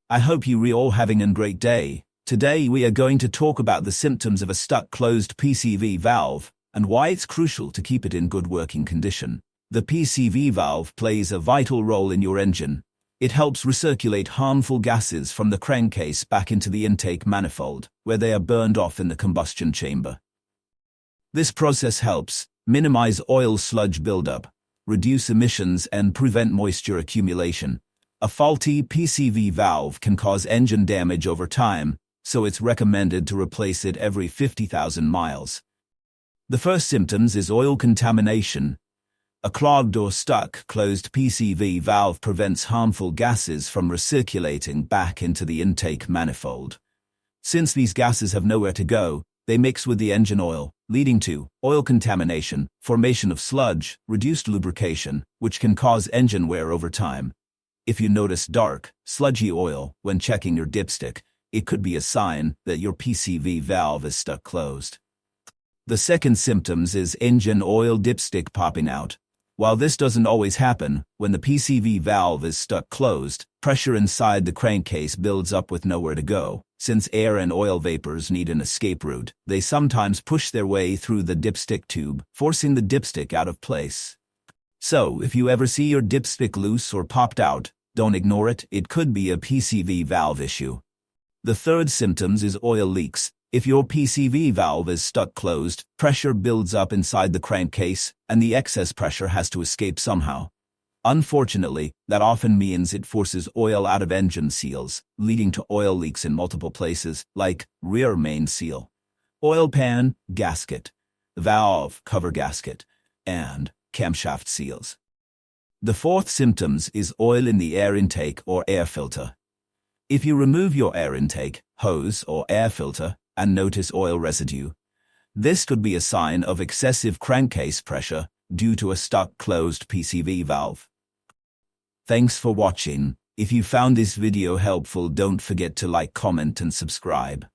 I hope you are all having a great day. Today we are going to talk about the symptoms of a stuck closed PCV valve and why it's crucial to keep it in good working condition. The PCV valve plays a vital role in your engine. It helps recirculate harmful gases from the crankcase back into the intake manifold, where they are burned off in the combustion chamber. This process helps minimize oil sludge buildup, reduce emissions, and prevent moisture accumulation. A faulty PCV valve can cause engine damage over time, so it's recommended to replace it every 50,000 miles. The first symptoms is oil contamination. A clogged or stuck closed PCV valve prevents harmful gases from recirculating back into the intake manifold. Since these gases have nowhere to go, they mix with the engine oil, leading to oil contamination, formation of sludge, reduced lubrication, which can cause engine wear over time. If you notice dark, sludgy oil when checking your dipstick, it could be a sign that your PCV valve is stuck closed. The second symptoms is engine oil dipstick popping out. While this doesn't always happen, when the PCV valve is stuck closed, pressure inside the crankcase builds up with nowhere to go. Since air and oil vapors need an escape route, they sometimes push their way through the dipstick tube, forcing the dipstick out of place. So, if you ever see your dipstick loose or popped out, don't ignore it. It could be a PCV valve issue. The third symptoms is oil leaks. If your PCV valve is stuck closed, pressure builds up inside the crankcase, and the excess pressure has to escape somehow. Unfortunately, that often means it forces oil out of engine seals, leading to oil leaks in multiple places, like rear main seal, oil pan, gasket, valve cover gasket, and camshaft seals. The fourth symptoms is oil in the air intake or air filter. If you remove your air intake, hose, or air filter and notice oil residue, this could be a sign of excessive crankcase pressure due to a stuck closed PCV valve. Thanks for watching. If you found this video helpful, don't forget to like, comment, and subscribe.